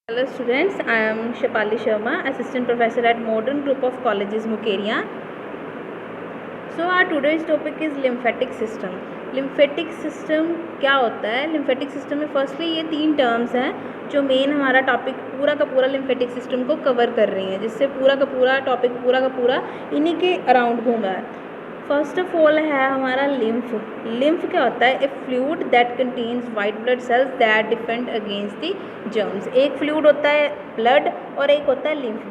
Hello students, I am Shapali Sharma, Assistant Professor at Modern Group of Colleges, Mukeria. So our today's topic is lymphatic system. Lymphatic system क्या होता है? Lymphatic system में firstly ये 3 terms हैं जो main हमारा topic पूरा का पूरा lymphatic system को कवर कर रही हैं, जिससे पूरा का पूरा टॉपिक पूरा का पूरा इन्हीं के अराउंड घूम रहा है. फर्स्ट ऑफ ऑल है हमारा लिम्फ. लिम्फ क्या होता है? ए fluid that contains white blood sales that defend against the germs. एक फ्लूइड होता है ब्लड और एक होता है लिम्फ.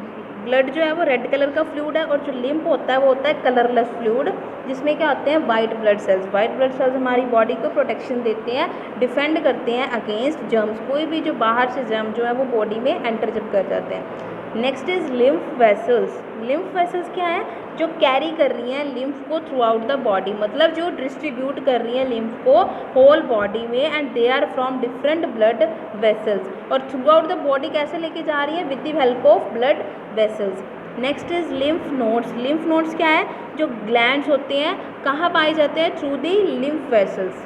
ब्लड जो है वो रेड कलर का फ्लूइड है और जो लिम्फ होता है वो होता है कलरलेस फ्लूइड, जिसमें क्या होते हैं white blood sales. White blood sales हमारी बॉडी को प्रोटेक्शन देते हैं, डिफेंड करते हैं अगेंस्ट जर्म्स. कोई भी जो बाहर से जर्म जो है वो बॉडी में एंटर जब कर जाते हैं. Next is lymph vessels. Lymph vessels क्या है? जो कैरी कर रही हैं लिम्फ को थ्रू आउट द बॉडी, मतलब जो डिस्ट्रीब्यूट कर रही हैं लिम्फ को होल बॉडी में, and they are from different blood vessels. और थ्रू आउट द बॉडी कैसे लेके जा रही है? With the help of blood vessels. Next is lymph nodes. Lymph nodes क्या है? जो ग्लैंड्स होते हैं कहाँ पाए जाते हैं? Through the lymph vessels.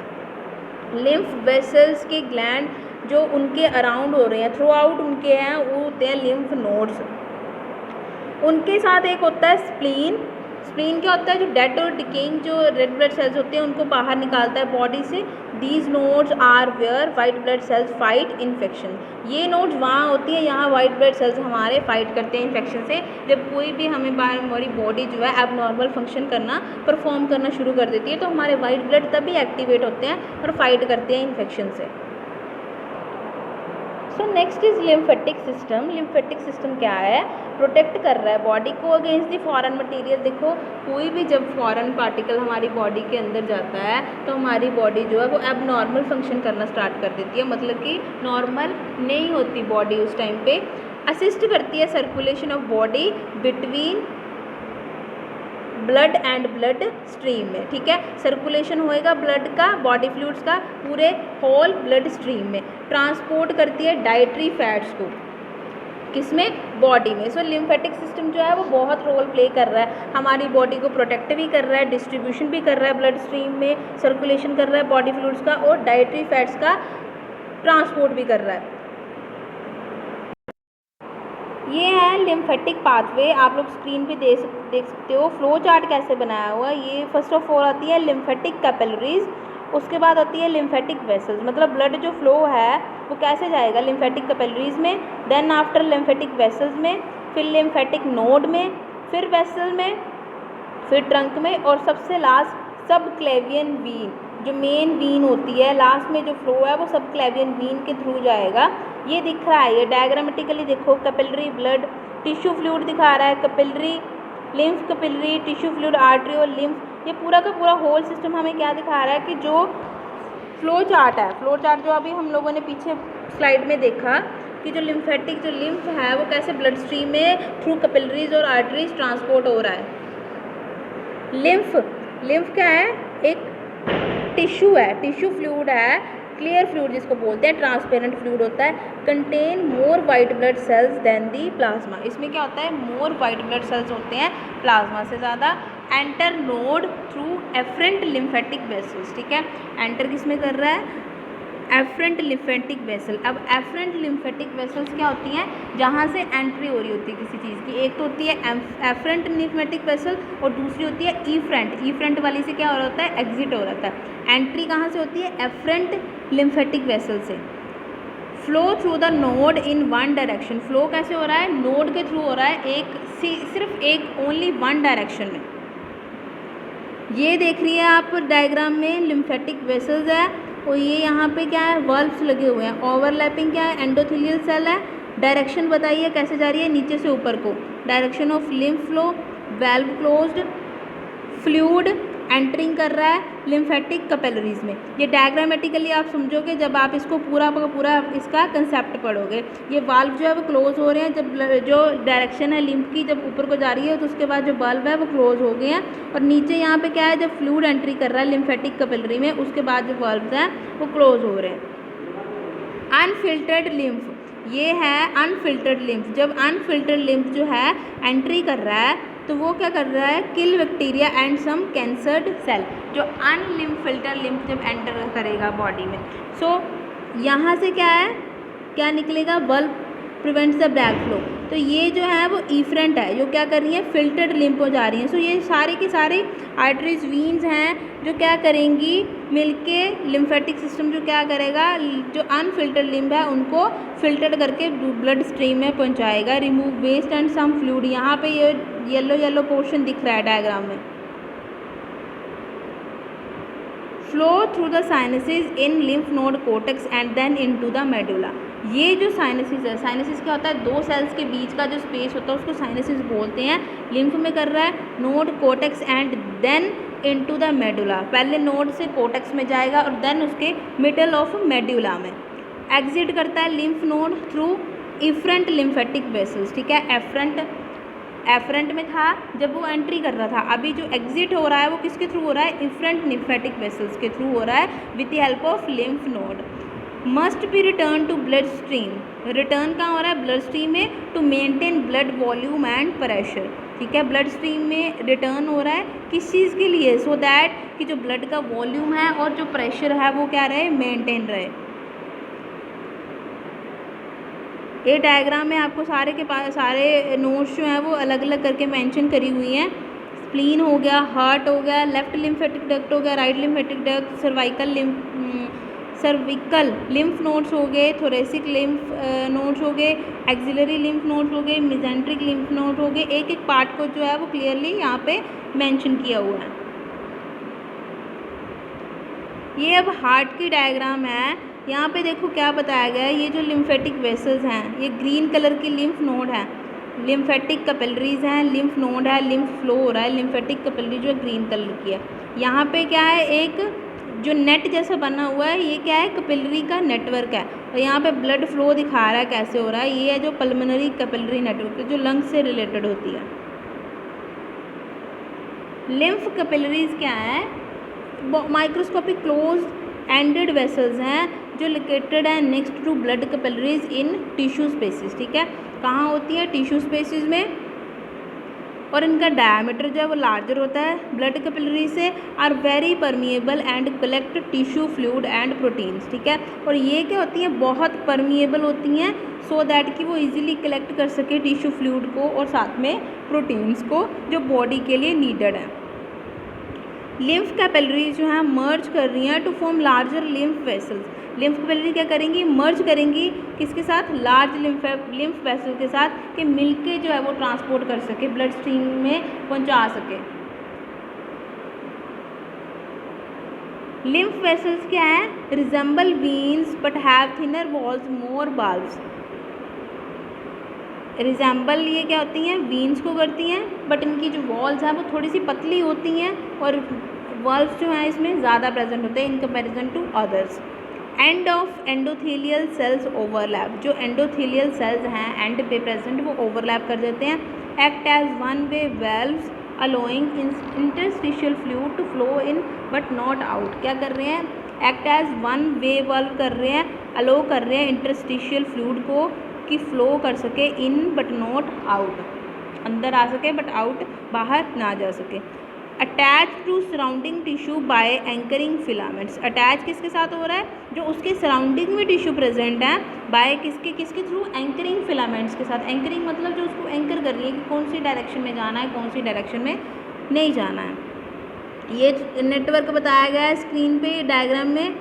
Lymph vessels के ग्लैंड जो उनके अराउंड हो रहे हैं, थ्रू आउट उनके हैं, वो होते हैं लिम्फ नोड्स. उनके साथ एक होता है स्प्लीन. स्प्लीन क्या होता है? जो डेड और डिकेइंग जो रेड ब्लड सेल्स होते हैं उनको बाहर निकालता है बॉडी से. These nodes are where white blood cells fight infection. ये नोड्स वहाँ होती है, यहाँ वाइट ब्लड सेल्स हमारे फाइट करते हैं इन्फेक्शन से. जब कोई भी हमें हमारी बॉडी जो है एबनॉर्मल फंक्शन करना परफॉर्म करना शुरू कर देती है तो हमारे वाइट ब्लड तभी एक्टिवेट होते हैं और फाइट करते हैं इन्फेक्शन से. So next is lymphatic system. Lymphatic system क्या है? प्रोटेक्ट कर रहा है बॉडी को अगेंस्ट दी फॉरेन मटेरियल. देखो कोई भी जब फॉरेन पार्टिकल हमारी बॉडी के अंदर जाता है तो हमारी बॉडी जो है वो एबनॉर्मल फंक्शन करना स्टार्ट कर देती है, मतलब कि नॉर्मल नहीं होती बॉडी उस टाइम पे. असिस्ट करती है circulation of body between blood and blood stream में. ठीक है, सर्कुलेशन होएगा ब्लड का, बॉडी फ्लूइड्स का पूरे होल ब्लड स्ट्रीम में. ट्रांसपोर्ट करती है डाइटरी फैट्स को, किसमें? बॉडी में. सो लिम्फेटिक सिस्टम जो है वो बहुत रोल प्ले कर रहा है, हमारी बॉडी को प्रोटेक्ट भी कर रहा है, डिस्ट्रीब्यूशन भी कर रहा है ब्लड स्ट्रीम में, सर्कुलेशन कर रहा है बॉडी फ्लूइड्स का और डाइटरी फैट्स का ट्रांसपोर्ट भी कर रहा है. ये है लिम्फेटिक पाथवे. आप लोग स्क्रीन पे देख सकते हो फ्लो चार्ट कैसे बनाया हुआ है. ये फर्स्ट ऑफ ऑल आती है लिम्फेटिक कैपिलरीज, उसके बाद आती है लिम्फेटिक वेसल्स. मतलब ब्लड जो फ्लो है वो कैसे जाएगा? लिम्फेटिक कैपिलरीज में, देन आफ्टर लिम्फेटिक वेसल्स में, फिर लिम्फेटिक नोड में, फिर वेसल में, फिर ट्रंक में, और सबसे लास्ट सब क्लेवियन वीन. जो मेन वीन होती है लास्ट में जो फ्लो है वो सब क्लेवियन वीन के थ्रू जाएगा. ये दिख रहा है, ये डायग्रामेटिकली देखो. कैपिलरी ब्लड टिश्यू फ्लूइड दिखा रहा है, capillary lymph, capillary tissue fluid, artery और लिम्फ. ये पूरा का पूरा होल सिस्टम हमें क्या दिखा रहा है कि जो फ्लो चार्ट है, फ्लो चार्ट जो अभी हम लोगों ने पीछे स्लाइड में देखा कि जो लिम्फेटिक जो लिम्फ है वो कैसे ब्लड स्ट्रीम में थ्रू कैपिलरीज और आर्टरीज ट्रांसपोर्ट हो रहा है. लिम्फ क्या है? एक टिश्यू है, टिश्यू फ्लूइड है, क्लियर फ्लूइड जिसको बोलते हैं, ट्रांसपेरेंट फ्लूइड होता है. Contain more white blood cells than the plasma. इसमें क्या होता है? मोर वाइट ब्लड सेल्स होते हैं प्लाज्मा से ज़्यादा. Enter node through afferent lymphatic vessels. ठीक है, एंटर किसमें कर रहा है? Afferent lymphatic vessel. अब एफरेंट लिम्फेटिक वेसल्स क्या होती हैं? जहाँ से एंट्री हो रही होती है किसी चीज़ की. एक तो होती है एफरेंट लिम्फेटिक वेसल और दूसरी होती है ईफ्रेंट. ईफ्रेंट वाली से क्या हो रहा होता है? एग्जिट हो रहा है. एंट्री कहाँ से होती है? एफरेंट लिम्फेटिक वेसल से. Flow through the node in one direction. Flow कैसे हो रहा है? नोड के थ्रू हो रहा है, सिर्फ एक ओनली वन डायरेक्शन में. ये देख रही है आप डायग्राम में, लिम्फेटिक वेसल्स है और ये यहाँ पे क्या है? वल्व्स लगे हुए हैं. ओवरलैपिंग क्या है? एंडोथेलियल सेल है. डायरेक्शन बताइए कैसे जा रही है? नीचे से ऊपर को. Direction of lymph flow, valve closed, fluid entering कर रहा है लिम्फेटिक कैपिलरीज में. ये डायग्रामेटिकली आप समझोगे जब आप इसको पूरा का पूरा इसका कंसेप्ट पढ़ोगे. ये वाल्व जो है वो क्लोज हो रहे हैं, जब जो डायरेक्शन है लिम्फ की जब ऊपर को जा रही है तो उसके बाद जो बल्ब है वो क्लोज हो गए हैं. और नीचे यहाँ पे क्या है? जब फ्लूइड एंट्री कर रहा है लिम्फेटिक कैपिलरी में उसके बाद जो बल्ब हैं वो क्लोज हो रहे हैं. अनफिल्टर्ड लिम्फ, ये है अनफिल्टर्ड लिम्फ. जब अनफिल्टर्ड लिम्फ जो है एंट्री कर रहा है तो वो क्या कर रहा है? Kill bacteria and some cancerous cell. जो अनफिल्टर्ड लिम्फ जब एंटर करेगा बॉडी में, सो यहाँ से क्या है? क्या निकलेगा? बल्ब प्रिवेंट्स द ब्लैक फ्लो। तो ये जो है वो इफरेंट है, जो क्या कर रही है, फिल्टर्ड लिम्फ हो जा रही हैं। सो ये सारे की सारी आर्टरीज वीन्स हैं जो क्या करेंगी मिलके लिम्फेटिक सिस्टम जो क्या करेगा, जो अनफिल्टर्ड लिम्फ है उनको फिल्टर करके ब्लड स्ट्रीम में पहुंचाएगा। Remove waste and some fluid, यहाँ पे ये येलो येलो पोर्शन दिख रहा है डायग्राम में। Flow through the sinuses in lymph node cortex and then into the medulla. ये जो साइनसिस है, साइनसिस क्या होता है, दो सेल्स के बीच का जो स्पेस होता है उसको साइनसिस बोलते हैं। लिम्फ में कर रहा है node cortex and then into the medulla, पहले नोड से कोर्टेक्स में जाएगा और देन उसके मिडल ऑफ मेडुला में एग्जिट करता है lymph node through efferent lymphatic vessels. ठीक है, एफरेंट में था जब वो एंट्री कर रहा था, अभी जो एग्जिट हो रहा है वो किसके थ्रू हो रहा है, इफरेंट लिम्फेटिक वेसल्स के थ्रू हो रहा है with the help of lymph node. Must be return to blood stream, return कहाँ हो रहा है, ब्लड स्ट्रीम में, to maintain blood volume and pressure. ठीक है, ब्लड स्ट्रीम में रिटर्न हो रहा है किस चीज़ के लिए, सो दैट कि जो ब्लड का वॉल्यूम है और जो प्रेशर है वो क्या रहे, मेंटेन रहे। ये डायग्राम में आपको सारे के पास सारे नोट्स जो हैं वो अलग अलग करके मेंशन करी हुई हैं। स्प्लीन हो गया, हार्ट हो गया, लेफ्ट लिम्फेटिक डक्ट हो गया, right lymphatic duct, cervical lymph nodes हो गए, थोरेसिक लिम्फ नोड्स हो गए, एक्सिलरी लिम्फ नोड्स हो गए, मिजेंट्रिक लिम्फ नोड हो गए। एक एक पार्ट को जो है वो क्लियरली यहाँ पे मेंशन किया हुआ है। ये अब हार्ट की डायग्राम है। यहाँ पे देखो क्या बताया गया है, ये जो लिम्फेटिक वेसल्स हैं, ये ग्रीन कलर की लिम्फ नोड है, लिम्फेटिक कैपिलरीज हैं, लिम्फ नोड है, लिम्फ फ्लो हो रहा है। लिम्फेटिक कैपिलरी जो ग्रीन कलर की है, यहाँ पे क्या है, एक जो नेट जैसा बना हुआ है, ये क्या है, कैपिलरी का नेटवर्क है। और यहाँ पे ब्लड फ्लो दिखा रहा है कैसे हो रहा है, ये है जो पल्मोनरी कैपिलरी नेटवर्क जो लंग्स से रिलेटेड होती है। लिम्फ कैपिलरीज क्या है, माइक्रोस्कोपिक क्लोज एंडेड वेसल्स हैं जो लोकेटेड है next to blood capillaries in tissue spaces. ठीक है, कहाँ होती है, टिश्यू स्पेसिस में, और इनका डायमीटर जो है वो लार्जर होता है ब्लड कैपिलरी से, are very permeable and collect tissue fluid and proteins. ठीक है, और ये क्या होती हैं, बहुत परमिएबल होती हैं सो दैट कि वो इजीली कलेक्ट कर सके टिश्यू फ्लूइड को और साथ में प्रोटीन्स को जो बॉडी के लिए नीडेड है। लिम्फ कैपिलरीज जो है मर्ज कर रही हैं to form larger lymph vessels. Lymph capillary क्या करेंगी, मर्ज करेंगी किसके साथ, लार्ज लिम्फ वेसल के साथ, कि मिलके जो है वो ट्रांसपोर्ट कर सके, ब्लड स्ट्रीम में पहुंचा सके। लिम्फ वेसल्स क्या है, resemble veins but have thinner walls more valves. Resemble ये क्या होती हैं, वीन्स को करती हैं, बट इनकी जो वॉल्स हैं वो थोड़ी सी पतली होती हैं और वॉल्स जो हैं इसमें ज़्यादा प्रेजेंट होते हैं in comparison to others. End of endothelial cells overlap, जो एंडोथेलियल सेल्स हैं एंड पे प्रेजेंट वो ओवरलैप कर देते हैं। Act as one way valves allowing interstitial fluid to flow in but not out. क्या कर रहे हैं, act as one way valve कर रहे हैं, अलो कर रहे हैं इंटरस्टिशियल फ्लूइड को कि फ्लो कर सके इन बट नॉट आउट, अंदर आ सके बट आउट बाहर ना जा सके। Attach to surrounding tissue by anchoring filaments, attach किसके साथ हो रहा है, जो उसके सराउंडिंग में टिश्यू प्रेजेंट है, बाय किसके थ्रू, एंकरिंग फिलामेंट्स के साथ। एंकरिंग मतलब जो उसको एंकर कर रही है कि कौन सी डायरेक्शन में जाना है, कौन सी डायरेक्शन में नहीं जाना है। ये नेटवर्क बताया गया है स्क्रीन पे डायग्राम में।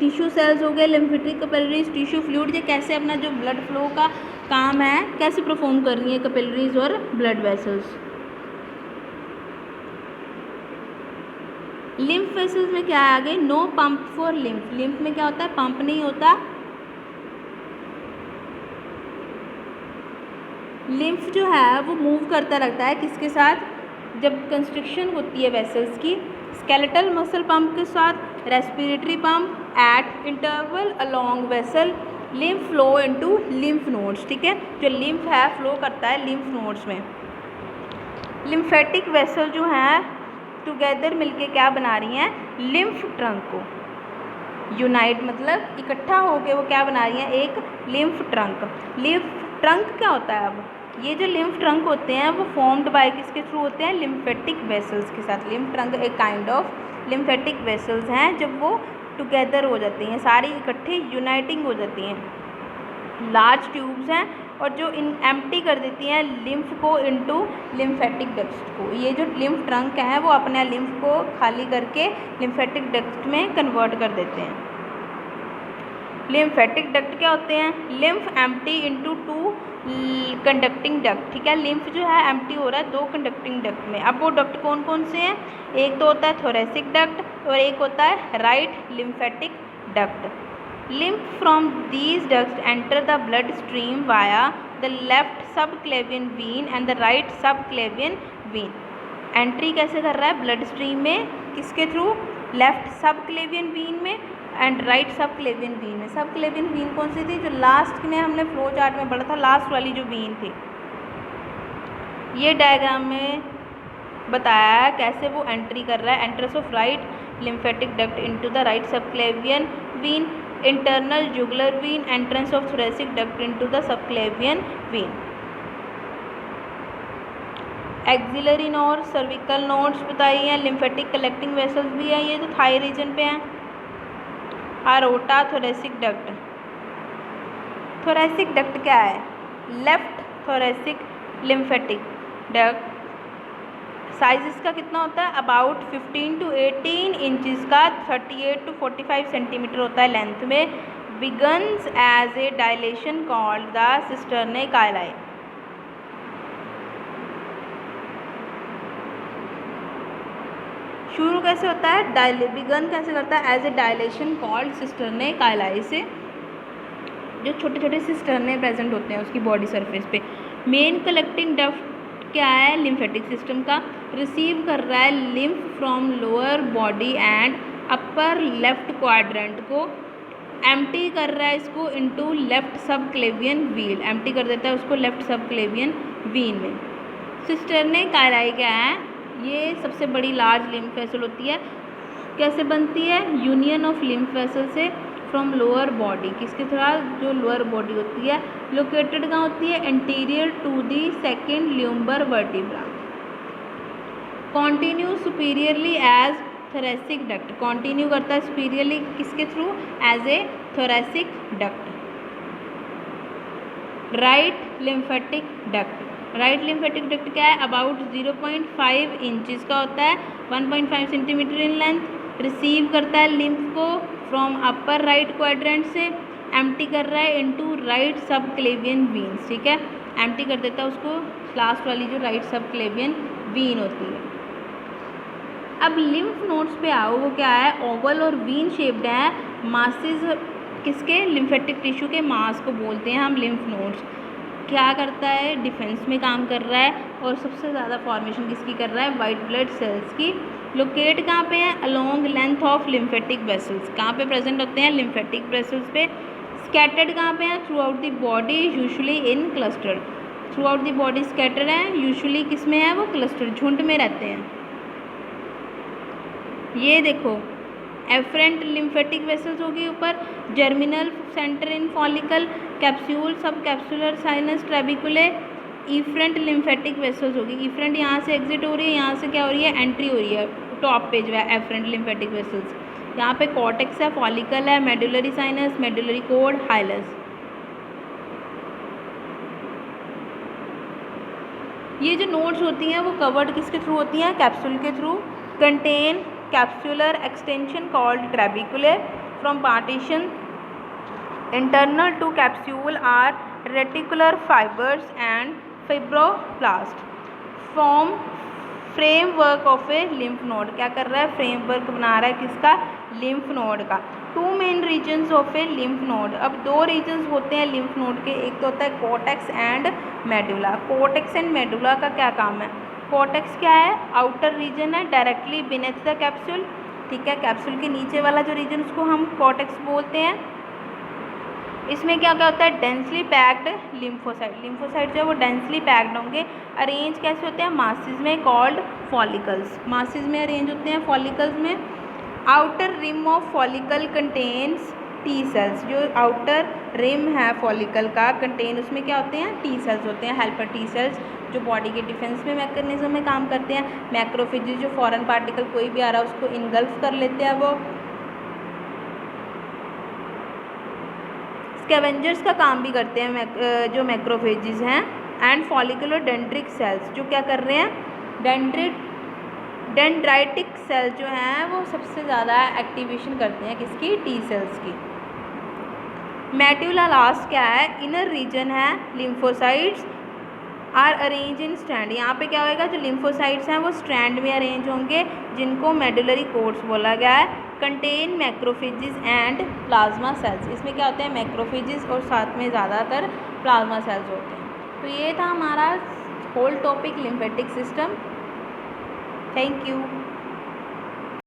टिश्यू सेल्स हो गए, लिम्फेटिक कैपिलरीज, टिश्यू फ्लूइड, ये कैसे अपना जो ब्लड फ्लो का काम है कैसे परफॉर्म कर रही है कैपिलरीज और ब्लड वेसल्स। लिम्फ वेसल्स में क्या है आगे, no pump for lymph. Lymph में क्या होता है, पंप नहीं होता। लिम्फ जो है वो मूव करता रहता है किसके साथ, जब कंस्ट्रिक्शन होती है वेसल्स की, स्केलेटल मसल पंप के साथ, respiratory pump at interval along vessel, lymph flow into lymph nodes. ठीक है, जो लिम्फ है फ्लो करता है लिम्फ नोड्स में। लिम्फेटिक वेसल जो है टुगेदर मिलके क्या बना रही हैं, लिम्फ ट्रंक को। यूनाइट मतलब इकट्ठा होके वो क्या बना रही हैं, एक लिम्फ ट्रंक। लिम्फ ट्रंक क्या होता है, अब ये जो लिम्फ ट्रंक होते हैं वो फॉर्म्ड बाय किसके थ्रू होते हैं, लिम्फेटिक वेसल्स के साथ। लिम्फ ट्रंक एक काइंड ऑफ लिम्फेटिक वेसल्स हैं जब वो टुगेदर हो जाती हैं, सारी इकट्ठे यूनाइटिंग हो जाती हैं। लार्ज ट्यूब्स हैं और जो इन एम्प्टी कर देती हैं लिम्फ को इनटू लिम्फेटिक डक्ट को। ये जो लिम्फ ट्रंक है वो अपने लिम्फ को खाली करके लिम्फेटिक डक्ट में कन्वर्ट कर देते हैं। लिम्फेटिक डक्ट क्या होते हैं? Lymph empty into two conducting duct, ठीक है। लिम्फ जो है एम्प्टी हो रहा है 2 कंडक्टिंग डक्ट में। अब वो डक्ट कौन कौन से हैं? एक तो होता है थोरेसिक डक्ट और एक होता है right lymphatic duct. Lymph from these ducts enter the blood stream via the left subclavian vein and the right subclavian vein। Entry कैसे कर रहा है ब्लड स्ट्रीम में? किसके थ्रू? लेफ्ट सबक्लेवियन वीन में एंड राइट सबक्लेवियन वीन में। Subclavian Wien कौन सी थी? जो लास्ट में हमने फ्लो चार्ट में पढ़ा था, लास्ट वाली जो वीन थी। ये डायग्राम में बताया है कैसे वो एंट्री कर रहा है। Entrance of right lymphatic duct into the right subclavian vein, internal jugular vein, entrance of thoracic duct into the subclavian vein. Axillary nodes, cervical nodes बताइए हैं, लिम्फेटिक कलेक्टिंग वेसल्स भी है। ये तो थाई रीजन पे हैं। Aorta thoracic duct. Thoracic duct क्या है? Left thoracic lymphatic duct. Size इसका कितना होता है? अबाउट 15 to 18 इंचज़ का, 38 to 45 सेंटीमीटर होता है लेंथ में। Begins as a dilation called the cisterna chyli. शुरू कैसे होता है? बिगन कैसे करता है? As a dilation called cisterna chyli से जो छोटे छोटे सिस्टर्ने प्रेजेंट होते हैं उसकी बॉडी सरफेस पे। मेन कलेक्टिंग डक्ट क्या है लिम्फेटिक सिस्टम का? रिसीव कर रहा है lymph from lower body and upper left quadrant को, एम्प्टी कर रहा है इसको इनटू लेफ्ट सब क्लेवियन वील, एम्प्टी कर देता है उसको लेफ्ट सब क्लेवियन वीन में। सिस्टर्ने काइलाई क्या है? ये सबसे बड़ी लार्ज लिम्फ वेसल होती है। कैसे बनती है? यूनियन ऑफ लिम्फ वेसल से फ्रॉम लोअर बॉडी। किसके थ्रू? जो लोअर बॉडी होती है। लोकेटेड कहाँ होती है? Anterior to the second lumbar vertebra. Continue superiorly as thoracic duct. Continue करता है सुपीरियरली किसके थ्रू? As a thoracic duct. Right lymphatic duct. Right lymphatic duct क्या है? अबाउट 0.5 इंचज़ का होता है, 1.5 सेंटीमीटर इन लेंथ। रिसीव करता है लिम्फ को फ्रॉम अपर राइट क्वाड्रेंट से, एम्प्टी कर रहा है इनटू राइट सब क्लेवियन वीन्स, ठीक है। एम्प्टी कर देता है उसको लास्ट वाली जो राइट सब क्लेवियन वीन होती है। अब लिम्फ नोड्स पे आओ, वो क्या है? ओवल और वीन शेप्ड है। मासेस किसके? लिम्फेटिक टिश्यू के मास को बोलते हैं हम लिम्फ नोड्स। क्या करता है? डिफेंस में काम कर रहा है और सबसे ज़्यादा फॉर्मेशन किसकी कर रहा है? वाइट ब्लड सेल्स की। लोकेट कहाँ पे है? Along length of lymphatic vessels. कहाँ पे प्रेजेंट होते हैं? लिम्फेटिक वेसल्स पे। स्कैटर्ड कहाँ पे है? Through out the body, usually in cluster. Through out the body scattered है, यूजुअली किस में है? वो क्लस्टर, झुंड में रहते हैं। ये देखो एफरेंट लिम्फेटिक वेसल्स होगी ऊपर, germinal centre in follicle, capsule subcapsular sinus trabeculae, efferent lymphatic vessels होगी। इफ्रेंट यहाँ से एग्जिट हो रही है, यहाँ से क्या हो रही है? एंट्री हो रही है टॉप पे जो है एफरेंट लिम्फेटिक वेसल्स। यहाँ पे कॉर्टेक्स है, फॉलिकल है, मेडुलरी साइनस, मेडुलरी कोड, हाइलस। ये जो नोड्स होती हैं वो कवर्ड किसके थ्रू होती हैं? कैप्सूल के through. Contain capsular extension called trabeculae from partition internal to capsule are reticular fibres and fibroblast form framework of a lymph node. क्या कर रहा है? फ्रेमवर्क बना रहा है किसका? लिम्फ नोड का। Two main regions of a lymph node. अब दो रीजन्स होते हैं लिम्फ नोड के, एक तो होता है cortex and medulla. Cortex and medulla का क्या काम है? कोर्टेक्स क्या है? आउटर रीजन है डायरेक्टली बिनेथ द कैप्सूल, ठीक है। कैप्सूल के नीचे वाला जो रीजन उसको हम कोर्टेक्स बोलते हैं। इसमें क्या क्या होता है? Densely packed lymphocyte. लिम्फोसाइट जो है वो डेंसली पैक्ड होंगे। अरेंज कैसे होते हैं? मासेस में, कॉल्ड फॉलिकल्स। मासेस में अरेंज होते हैं, फॉलिकल्स में। Outer rim of follicle contains T cells. जो आउटर रिम है फॉलिकल का कंटेन, उसमें क्या होते हैं? टी सेल्स होते हैं, हेल्पर टी सेल्स, जो बॉडी के डिफेंस में मैकेनिज्म में काम करते हैं। मैक्रोफेजेस जो फॉरेन पार्टिकल कोई भी आ रहा है उसको इनगल्फ कर लेते हैं वो। स्कैवेंजर्स का काम भी करते हैं जो मैक्रोफेजेस हैं। एंड फॉलिकुलर डेंड्रिक सेल्स जो क्या कर रहे हैं, डेंड्राइटिक सेल जो हैं वो सबसे ज़्यादा एक्टिवेशन करते हैं किसकी, टी सेल्स की। मेड्यूला लास्ट क्या है, इनर रीजन है, lymphocytes are arrange in strand. यहाँ पे क्या होएगा, जो लिम्फोसाइट्स हैं वो स्ट्रैंड में अरेंज होंगे जिनको मेडुलरी कोर्ट्स बोला गया है। Contain macrophages and plasma cells, इसमें क्या होते हैं, मैक्रोफेजेस और साथ में ज़्यादातर प्लाज्मा सेल्स होते हैं। तो ये था हमारा whole topic lymphatic system. Thank you.